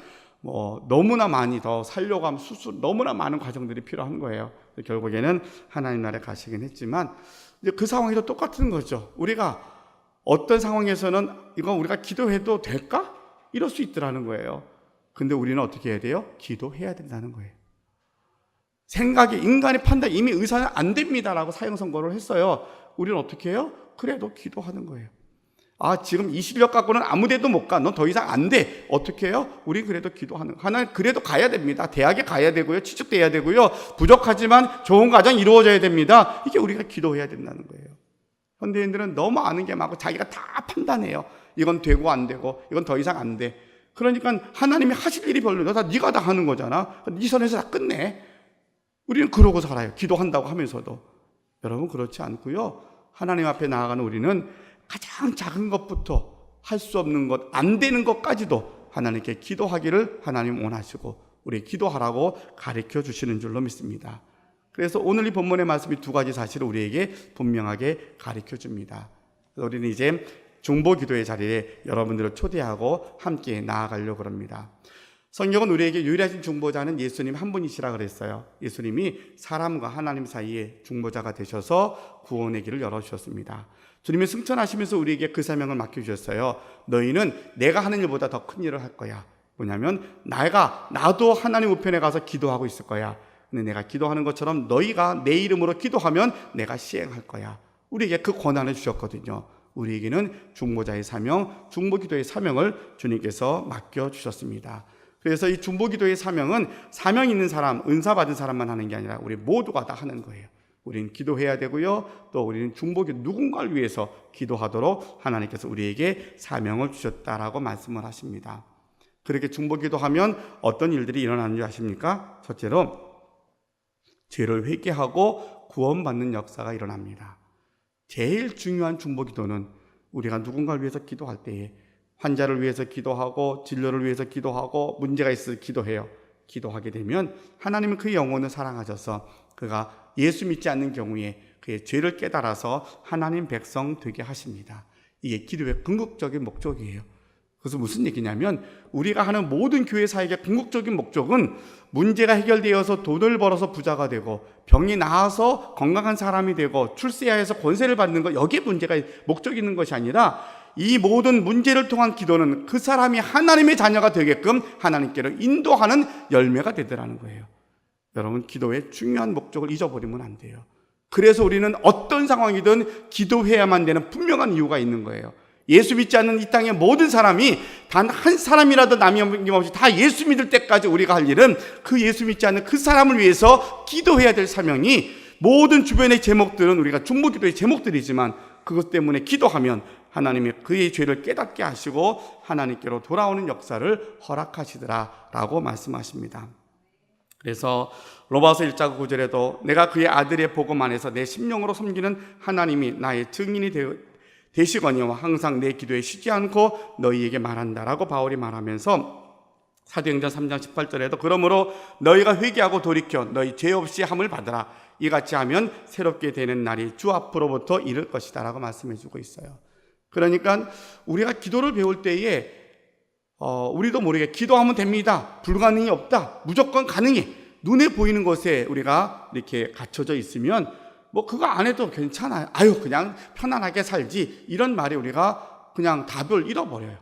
너무나 많이 더 살려고 하면 수술, 너무나 많은 과정들이 필요한 거예요. 결국에는 하나님 나라에 가시긴 했지만, 이제 그 상황에도 똑같은 거죠. 우리가 어떤 상황에서는 이건 우리가 기도해도 될까? 이럴 수 있더라는 거예요. 근데 우리는 어떻게 해야 돼요? 기도해야 된다는 거예요. 생각이, 인간의 판단, 이미 의사는 안 됩니다라고 사형 선고를 했어요. 우리는 어떻게 해요? 그래도 기도하는 거예요. 지금 이 실력 갖고는 아무 데도 못 가. 넌 더 이상 안 돼. 어떻게 해요? 우리 그래도 기도하는 거예요. 하나님 그래도 가야 됩니다. 대학에 가야 되고요. 취직돼야 되고요. 부족하지만 좋은 가정 이루어져야 됩니다. 이게 우리가 기도해야 된다는 거예요. 현대인들은 너무 아는 게 많고 자기가 다 판단해요. 이건 되고 안 되고, 이건 더 이상 안 돼. 그러니까 하나님이 하실 일이 별로 없어. 네가 다 하는 거잖아. 네 선에서 다 끝내. 우리는 그러고 살아요. 기도한다고 하면서도. 여러분 그렇지 않고요. 하나님 앞에 나아가는 우리는 가장 작은 것부터 할 수 없는 것, 안 되는 것까지도 하나님께 기도하기를 하나님 원하시고 우리 기도하라고 가르쳐 주시는 줄로 믿습니다. 그래서 오늘 이 본문의 말씀이 두 가지 사실을 우리에게 분명하게 가르쳐 줍니다. 그래서 우리는 이제 중보 기도의 자리에 여러분들을 초대하고 함께 나아가려고 합니다. 성경은 우리에게 유일하신 중보자는 예수님 한 분이시라 그랬어요. 예수님이 사람과 하나님 사이에 중보자가 되셔서 구원의 길을 열어주셨습니다. 주님이 승천하시면서 우리에게 그 사명을 맡겨주셨어요. 너희는 내가 하는 일보다 더 큰 일을 할 거야. 뭐냐면 나도 하나님 우편에 가서 기도하고 있을 거야. 근데 내가 기도하는 것처럼 너희가 내 이름으로 기도하면 내가 시행할 거야. 우리에게 그 권한을 주셨거든요. 우리에게는 중보자의 사명, 중보기도의 사명을 주님께서 맡겨주셨습니다. 그래서 이 중보기도의 사명은 사명 있는 사람, 은사 받은 사람만 하는 게 아니라 우리 모두가 다 하는 거예요. 우리는 기도해야 되고요. 또 우리는 중보기도, 누군가를 위해서 기도하도록 하나님께서 우리에게 사명을 주셨다라고 말씀을 하십니다. 그렇게 중보기도하면 어떤 일들이 일어나는 줄 아십니까? 첫째로 죄를 회개하고 구원받는 역사가 일어납니다. 제일 중요한 중보기도는 우리가 누군가를 위해서 기도할 때에 환자를 위해서 기도하고 진료를 위해서 기도하고 문제가 있어서 기도해요. 기도하게 되면 하나님은 그 영혼을 사랑하셔서 그가 예수 믿지 않는 경우에 그의 죄를 깨달아서 하나님 백성 되게 하십니다. 이게 기도의 궁극적인 목적이에요. 그래서 무슨 얘기냐면 우리가 하는 모든 교회 사역의 궁극적인 목적은 문제가 해결되어서 돈을 벌어서 부자가 되고 병이 나아서 건강한 사람이 되고 출세하여서 권세를 받는 것, 여기에 문제가 목적이 있는 것이 아니라 이 모든 문제를 통한 기도는 그 사람이 하나님의 자녀가 되게끔 하나님께로 인도하는 열매가 되더라는 거예요. 여러분, 기도의 중요한 목적을 잊어버리면 안 돼요. 그래서 우리는 어떤 상황이든 기도해야만 되는 분명한 이유가 있는 거예요. 예수 믿지 않는 이 땅의 모든 사람이 단 한 사람이라도 남김없이 다 예수 믿을 때까지 우리가 할 일은 그 예수 믿지 않는 그 사람을 위해서 기도해야 될 사명이, 모든 주변의 제목들은 우리가 중보기도의 제목들이지만 그것 때문에 기도하면 하나님이 그의 죄를 깨닫게 하시고 하나님께로 돌아오는 역사를 허락하시더라라고 말씀하십니다. 그래서 로마서 1장 9절에도 내가 그의 아들의 복음 안에서 내 심령으로 섬기는 하나님이 나의 증인이 되시거니와 항상 내 기도에 쉬지 않고 너희에게 말한다라고 바울이 말하면서 사도행전 3장 18절에도 그러므로 너희가 회개하고 돌이켜 너희 죄 없이 함을 받으라. 이같이 하면 새롭게 되는 날이 주 앞으로부터 이를 것이다 라고 말씀해 주고 있어요. 그러니까 우리가 기도를 배울 때에 우리도 모르게 기도하면 됩니다, 불가능이 없다, 무조건 가능해, 눈에 보이는 것에 우리가 이렇게 갇혀져 있으면 뭐 그거 안 해도 괜찮아요, 아유 그냥 편안하게 살지, 이런 말에 우리가 그냥 답을 잃어버려요.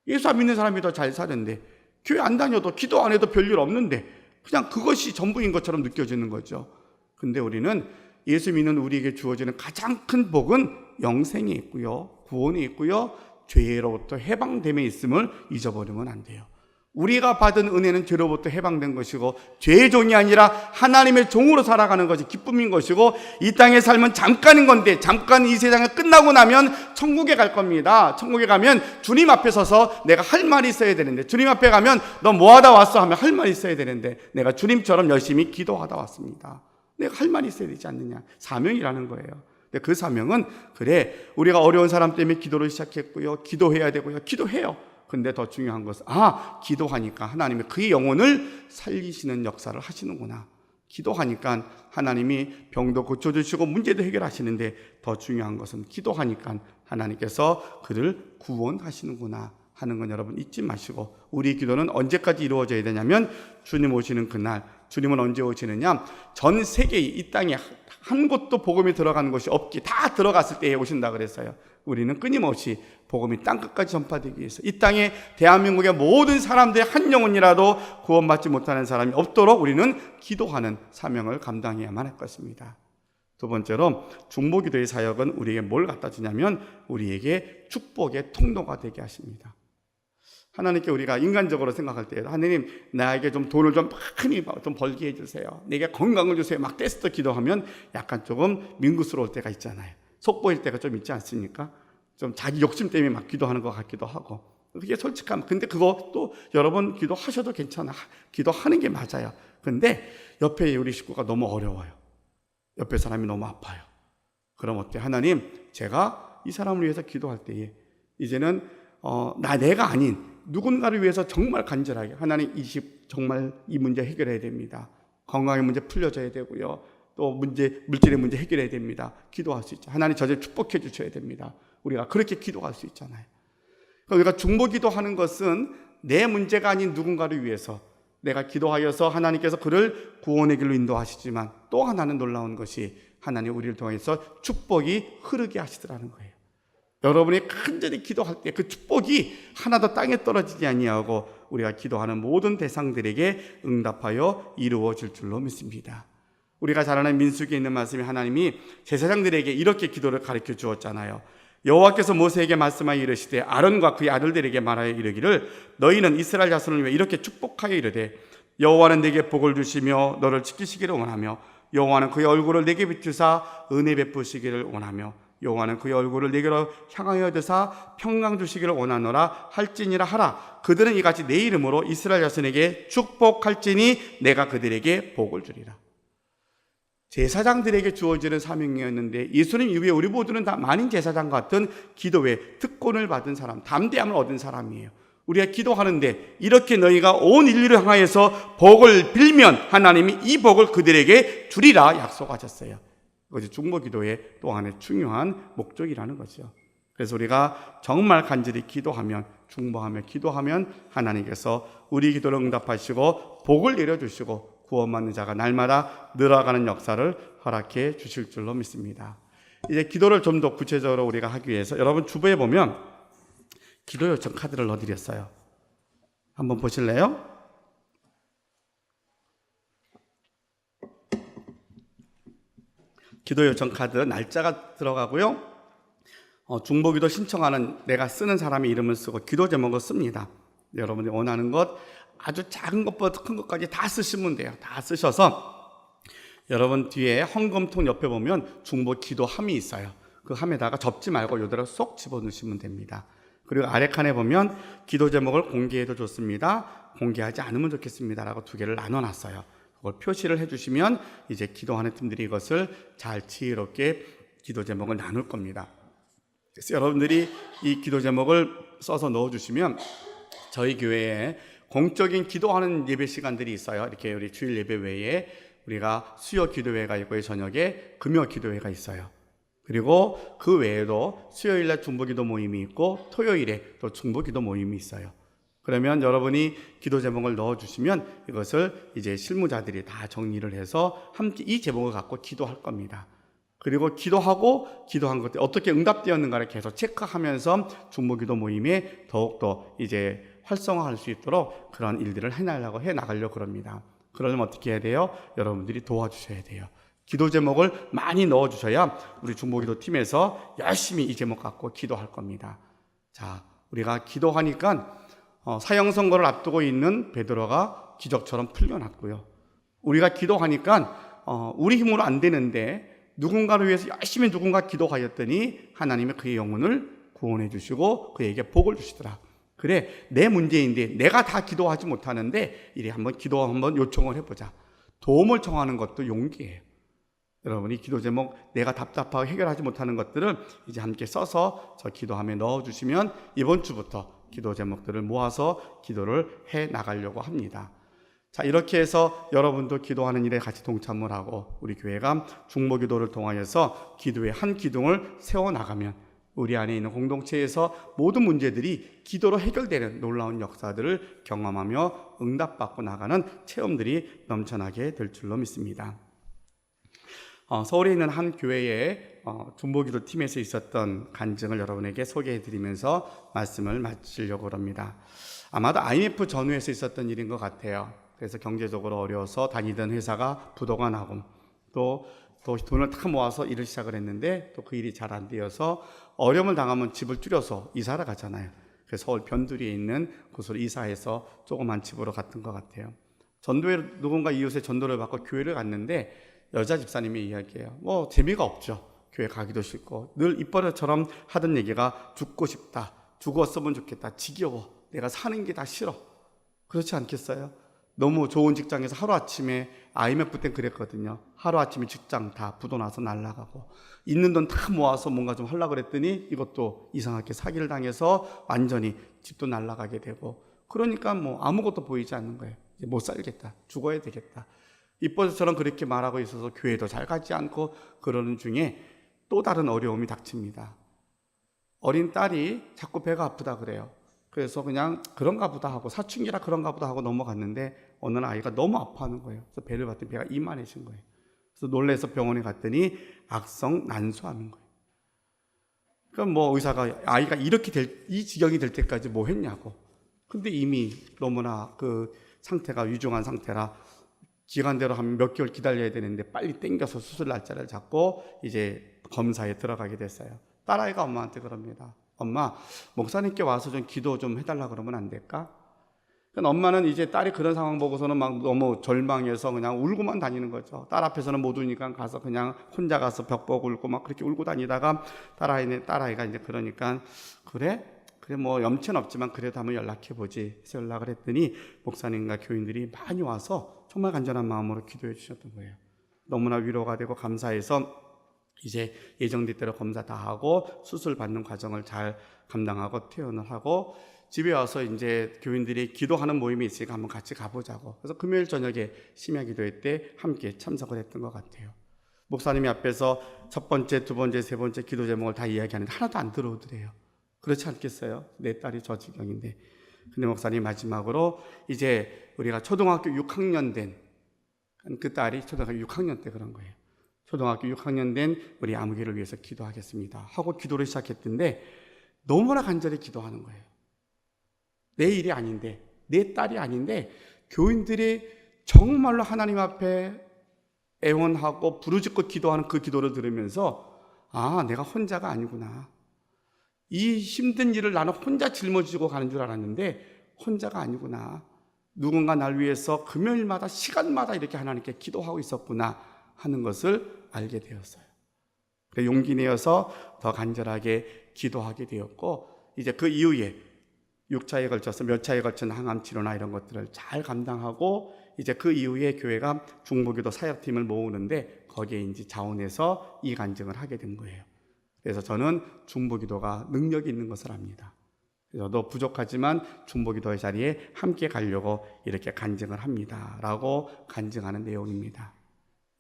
예수 안 믿는 사람이 더 잘 사는데, 교회 안 다녀도 기도 안 해도 별일 없는데 그냥 그것이 전부인 것처럼 느껴지는 거죠. 근데 우리는 예수 믿는 우리에게 주어지는 가장 큰 복은 영생이 있고요, 구원이 있고요, 죄로부터 해방됨에 있음을 잊어버리면 안 돼요. 우리가 받은 은혜는 죄로부터 해방된 것이고 죄의 종이 아니라 하나님의 종으로 살아가는 것이 기쁨인 것이고, 이 땅의 삶은 잠깐인 건데 잠깐 이 세상에 끝나고 나면 천국에 갈 겁니다. 천국에 가면 주님 앞에 서서 내가 할 말이 있어야 되는데, 주님 앞에 가면 너 뭐 하다 왔어 하면 할 말이 있어야 되는데 내가 주님처럼 열심히 기도하다 왔습니다, 내가 할 말이 있어야 되지 않느냐, 사명이라는 거예요. 근데 그 사명은, 그래 우리가 어려운 사람 때문에 기도를 시작했고요, 기도해야 되고요, 기도해요. 근데 더 중요한 것은 기도하니까 하나님이 그의 영혼을 살리시는 역사를 하시는구나, 기도하니까 하나님이 병도 고쳐주시고 문제도 해결하시는데 더 중요한 것은 기도하니까 하나님께서 그를 구원하시는구나 하는 건 여러분 잊지 마시고, 우리 기도는 언제까지 이루어져야 되냐면 주님 오시는 그날. 주님은 언제 오시느냐, 전 세계 이 땅에 한 곳도 복음이 들어가는 것이 없기, 다 들어갔을 때에 오신다 그랬어요. 우리는 끊임없이 복음이 땅끝까지 전파되기 위해서 이 땅에 대한민국의 모든 사람들의 한 영혼이라도 구원받지 못하는 사람이 없도록 우리는 기도하는 사명을 감당해야만 할 것입니다. 두 번째로 중보기도의 사역은 우리에게 뭘 갖다 주냐면 우리에게 축복의 통로가 되게 하십니다. 하나님께 우리가 인간적으로 생각할 때, 하나님 나에게 좀 돈을 좀 많이 좀 벌게 해주세요, 내게 건강을 주세요, 막 떼스터 기도하면 약간 조금 민구스러울 때가 있잖아요. 속보일 때가 좀 있지 않습니까? 좀 자기 욕심 때문에 막 기도하는 것 같기도 하고. 그게 솔직함. 근데 그것도 여러분 기도하셔도 괜찮아, 기도하는 게 맞아요. 근데 옆에 우리 식구가 너무 어려워요, 옆에 사람이 너무 아파요. 그럼 어때? 하나님, 제가 이 사람을 위해서 기도할 때에 이제는 내가 아닌 누군가를 위해서 정말 간절하게, 하나님 이 집 정말 이 문제 해결해야 됩니다, 건강의 문제 풀려져야 되고요, 또 물질의 문제 해결해야 됩니다, 기도할 수 있죠. 하나님 저를 축복해 주셔야 됩니다. 우리가 그렇게 기도할 수 있잖아요. 그러니까 우리가 중보기도하는 것은 내 문제가 아닌 누군가를 위해서 내가 기도하여서 하나님께서 그를 구원의 길로 인도하시지만, 또 하나는 놀라운 것이 하나님 우리를 통해서 축복이 흐르게 하시더라는 거예요. 여러분이 간절히 기도할 때 그 축복이 하나도 땅에 떨어지지 아니하고 우리가 기도하는 모든 대상들에게 응답하여 이루어질 줄로 믿습니다. 우리가 잘 아는 민수기에 있는 말씀이, 하나님이 제사장들에게 이렇게 기도를 가르쳐 주었잖아요. 여호와께서 모세에게 말씀하여 이르시되 아론과 그의 아들들에게 말하여 이르기를, 너희는 이스라엘 자손을 위해 이렇게 축복하여 이르되, 여호와는 내게 복을 주시며 너를 지키시기를 원하며, 여호와는 그의 얼굴을 내게 비추사 은혜 베푸시기를 원하며, 여호와는 그의 얼굴을 내게로 향하여 드사 평강 주시기를 원하노라 할지니라 하라. 그들은 이같이 내 이름으로 이스라엘 자손에게 축복할지니 내가 그들에게 복을 주리라. 제사장들에게 주어지는 사명이었는데, 예수님 이후에 우리 모두는 다 만인 제사장 같은 기도의 특권을 받은 사람, 담대함을 얻은 사람이에요. 우리가 기도하는데 이렇게 너희가 온 인류를 향하여서 복을 빌면 하나님이 이 복을 그들에게 주리라 약속하셨어요. 그것이 중보기도의 또 하나의 중요한 목적이라는 거죠. 그래서 우리가 정말 간절히 기도하면, 중보하며 기도하면 하나님께서 우리 기도를 응답하시고 복을 내려주시고 구원받는 자가 날마다 늘어가는 역사를 허락해 주실 줄로 믿습니다. 이제 기도를 좀 더 구체적으로 우리가 하기 위해서 여러분 주부에 보면 기도 요청 카드를 넣어드렸어요. 한번 보실래요? 기도 요청 카드 날짜가 들어가고요. 중보기도 신청하는 내가 쓰는 사람의 이름을 쓰고 기도 제목을 씁니다. 여러분이 원하는 것 아주 작은 것부터 큰 것까지 다 쓰시면 돼요. 다 쓰셔서 여러분 뒤에 헌금통 옆에 보면 중보 기도함이 있어요. 그 함에다가 접지 말고 요대로 쏙 집어넣으시면 됩니다. 그리고 아래 칸에 보면 기도 제목을 공개해도 좋습니다, 공개하지 않으면 좋겠습니다 라고 두 개를 나눠놨어요. 그걸 표시를 해주시면 이제 기도하는 팀들이 이것을 잘 지혜롭게 기도 제목을 나눌 겁니다. 그래서 여러분들이 이 기도 제목을 써서 넣어주시면 저희 교회에 공적인 기도하는 예배 시간들이 있어요. 이렇게 우리 주일 예배 외에 우리가 수요 기도회가 있고 저녁에 금요 기도회가 있어요. 그리고 그 외에도 수요일날 중보기도 모임이 있고 토요일에 또 중보기도 모임이 있어요. 그러면 여러분이 기도 제목을 넣어주시면 이것을 이제 실무자들이 다 정리를 해서 함께 이 제목을 갖고 기도할 겁니다. 그리고 기도하고 기도한 것들이 어떻게 응답되었는가를 계속 체크하면서 중보기도 모임에 더욱더 이제 활성화할 수 있도록 그런 일들을 해나가려고 그럽니다. 그러려면 어떻게 해야 돼요? 여러분들이 도와주셔야 돼요. 기도 제목을 많이 넣어주셔야 우리 중보기도 팀에서 열심히 이 제목 갖고 기도할 겁니다. 자, 우리가 기도하니까 사형 선고를 앞두고 있는 베드로가 기적처럼 풀려났고요. 우리가 기도하니까 우리 힘으로 안 되는데 누군가를 위해서 열심히 누군가 기도하였더니 하나님이 그의 영혼을 구원해 주시고 그에게 복을 주시더라. 그래, 내 문제인데 내가 다 기도하지 못하는데 이래 한번 기도 한번 요청을 해보자. 도움을 청하는 것도 용기예요. 여러분이 기도 제목 내가 답답하고 해결하지 못하는 것들을 이제 함께 써서 저 기도함에 넣어주시면 이번 주부터 기도 제목들을 모아서 기도를 해 나가려고 합니다. 자, 이렇게 해서 여러분도 기도하는 일에 같이 동참을 하고 우리 교회가 중보기도를 통하여서 기도의 한 기둥을 세워나가면 우리 안에 있는 공동체에서 모든 문제들이 기도로 해결되는 놀라운 역사들을 경험하며 응답받고 나가는 체험들이 넘쳐나게 될 줄로 믿습니다. 서울에 있는 한 교회의 중보기도 팀에서 있었던 간증을 여러분에게 소개해드리면서 말씀을 마치려고 합니다. 아마도 IMF 전후에서 있었던 일인 것 같아요. 그래서 경제적으로 어려워서 다니던 회사가 부도가 나고 또 돈을 다 모아서 일을 시작을 했는데 또 그 일이 잘 안 되어서 어려움을 당하면 집을 줄여서 이사를 가잖아요. 그래서 서울 변두리에 있는 곳으로 이사해서 조그만 집으로 갔던 것 같아요. 전도회 누군가 이웃에 전도를 받고 교회를 갔는데 여자 집사님의 이야기예요. 재미가 없죠. 교회 가기도 싫고 늘 입버릇처럼 하던 얘기가 죽고 싶다, 죽었으면 좋겠다, 지겨워, 내가 사는 게 다 싫어. 그렇지 않겠어요? 너무 좋은 직장에서 하루아침에 IMF 땐 그랬거든요. 하루아침에 직장 다 부도나서 날아가고 있는 돈 다 모아서 뭔가 좀 하려고 그랬더니 이것도 이상하게 사기를 당해서 완전히 집도 날아가게 되고 그러니까 아무것도 보이지 않는 거예요. 이제 못 살겠다, 죽어야 되겠다. 이뻐서처럼 그렇게 말하고 있어서 교회도 잘 가지 않고 그러는 중에 또 다른 어려움이 닥칩니다. 어린 딸이 자꾸 배가 아프다 그래요. 그래서 그냥 그런가 보다 하고 사춘기라 그런가 보다 하고 넘어갔는데 어느 날 아이가 너무 아파하는 거예요. 그래서 배를 봤더니 배가 이만해진 거예요. 그래서 놀라서 병원에 갔더니 악성 난소암인 거예요. 그럼 의사가 아이가 이렇게 이 지경이 될 때까지 뭐 했냐고. 근데 이미 너무나 그 상태가 위중한 상태라 기간대로 한 몇 개월 기다려야 되는데 빨리 땡겨서 수술 날짜를 잡고 이제 검사에 들어가게 됐어요. 딸아이가 엄마한테 그럽니다. 엄마, 목사님께 와서 좀 기도 좀 해달라 그러면 안 될까? 그러니까 엄마는 이제 딸이 그런 상황 보고서는 막 너무 절망해서 그냥 울고만 다니는 거죠. 딸 앞에서는 못 우니까 가서 그냥 혼자 가서 벽 보고 울고 막 그렇게 울고 다니다가 딸아이가 이제 그러니까 그래 염치는 없지만 그래도 한번 연락해보지 해서 연락을 했더니 목사님과 교인들이 많이 와서 정말 간절한 마음으로 기도해 주셨던 거예요. 너무나 위로가 되고 감사해서 이제 예정된 대로 검사 다 하고 수술 받는 과정을 잘 감당하고 퇴원을 하고 집에 와서 이제 교인들이 기도하는 모임이 있으니까 한번 같이 가보자고. 그래서 금요일 저녁에 심야 기도회 때 함께 참석을 했던 것 같아요. 목사님이 앞에서 첫 번째, 두 번째, 세 번째 기도 제목을 다 이야기하는데 하나도 안 들어오더래요. 그렇지 않겠어요? 내 딸이 저 지경인데. 근데 목사님 마지막으로 이제 우리가 초등학교 6학년 된 그 딸이 초등학교 6학년 때 그런 거예요. 초등학교 6학년 된 우리 아무개를 위해서 기도하겠습니다 하고 기도를 시작했던데 너무나 간절히 기도하는 거예요. 내 일이 아닌데, 내 딸이 아닌데 교인들이 정말로 하나님 앞에 애원하고 부르짖고 기도하는 그 기도를 들으면서 내가 혼자가 아니구나. 이 힘든 일을 나는 혼자 짊어지고 가는 줄 알았는데 혼자가 아니구나. 누군가 날 위해서 금요일마다 시간마다 이렇게 하나님께 기도하고 있었구나 하는 것을 알게 되었어요. 그래 용기 내어서 더 간절하게 기도하게 되었고, 이제 그 이후에 6차에 걸쳐서 몇 차에 걸친 항암 치료나 이런 것들을 잘 감당하고, 이제 그 이후에 교회가 중보기도 사역팀을 모으는데 거기에 이제 자원해서 이 간증을 하게 된 거예요. 그래서 저는 중보기도가 능력이 있는 것을 압니다. 그래서 너 부족하지만 중보기도의 자리에 함께 가려고 이렇게 간증을 합니다 라고 간증하는 내용입니다.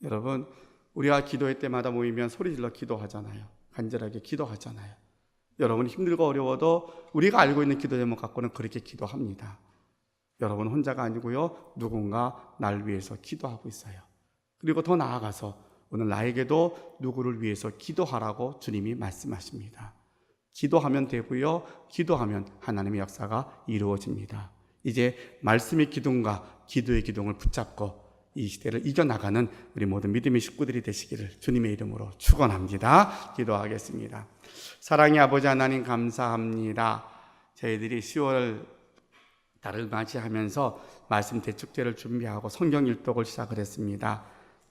여러분, 우리가 기도회 때마다 모이면 소리질러 기도하잖아요. 간절하게 기도하잖아요. 여러분 힘들고 어려워도 우리가 알고 있는 기도 제목 갖고는 그렇게 기도합니다. 여러분 혼자가 아니고요, 누군가 날 위해서 기도하고 있어요. 그리고 더 나아가서 오늘 나에게도 누구를 위해서 기도하라고 주님이 말씀하십니다. 기도하면 되고요, 기도하면 하나님의 역사가 이루어집니다. 이제 말씀의 기둥과 기도의 기둥을 붙잡고 이 시대를 이겨나가는 우리 모든 믿음의 식구들이 되시기를 주님의 이름으로 축원합니다. 기도하겠습니다. 사랑의 아버지 하나님 감사합니다. 저희들이 10월 달을 맞이하면서 말씀 대축제를 준비하고 성경 일독을 시작을 했습니다.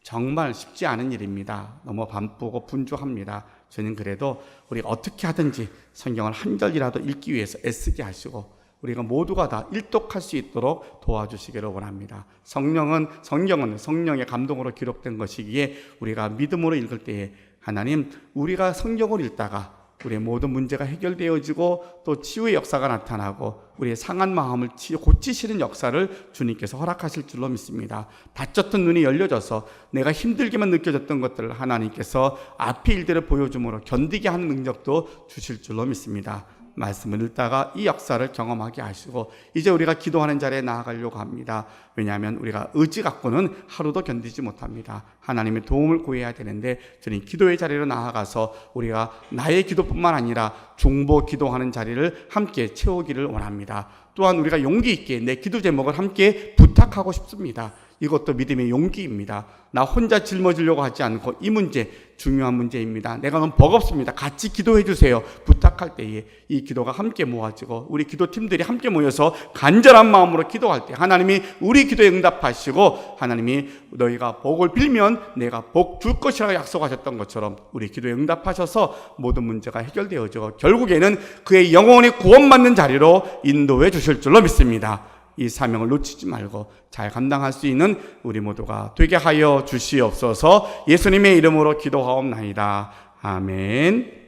정말 쉽지 않은 일입니다. 너무 바쁘고 분주합니다. 저는 그래도 우리가 어떻게 하든지 성경을 한 절이라도 읽기 위해서 애쓰게 하시고 우리가 모두가 다 일독할 수 있도록 도와주시기를 원합니다. 성경은 성령의 감동으로 기록된 것이기에 우리가 믿음으로 읽을 때에 하나님, 우리가 성경을 읽다가 우리의 모든 문제가 해결되어지고 또 치유의 역사가 나타나고 우리의 상한 마음을 고치시는 역사를 주님께서 허락하실 줄로 믿습니다. 다쳤던 눈이 열려져서 내가 힘들게만 느껴졌던 것들을 하나님께서 앞의 일들을 보여줌으로 견디게 하는 능력도 주실 줄로 믿습니다. 말씀을 읽다가 이 역사를 경험하게 하시고 이제 우리가 기도하는 자리에 나아가려고 합니다. 왜냐하면 우리가 의지 갖고는 하루도 견디지 못합니다. 하나님의 도움을 구해야 되는데 주님 기도의 자리로 나아가서 우리가 나의 기도뿐만 아니라 중보 기도하는 자리를 함께 채우기를 원합니다. 또한 우리가 용기 있게 내 기도 제목을 함께 부탁하고 싶습니다. 이것도 믿음의 용기입니다. 나 혼자 짊어지려고 하지 않고 이 문제 중요한 문제입니다. 내가 너무 버겁습니다. 같이 기도해 주세요. 부탁할 때에 이 기도가 함께 모아지고 우리 기도팀들이 함께 모여서 간절한 마음으로 기도할 때 하나님이 우리 기도에 응답하시고 하나님이 너희가 복을 빌면 내가 복 줄 것이라고 약속하셨던 것처럼 우리 기도에 응답하셔서 모든 문제가 해결되어지고 결국에는 그의 영혼이 구원받는 자리로 인도해 주실 줄로 믿습니다. 이 사명을 놓치지 말고 잘 감당할 수 있는 우리 모두가 되게 하여 주시옵소서. 예수님의 이름으로 기도하옵나이다. 아멘.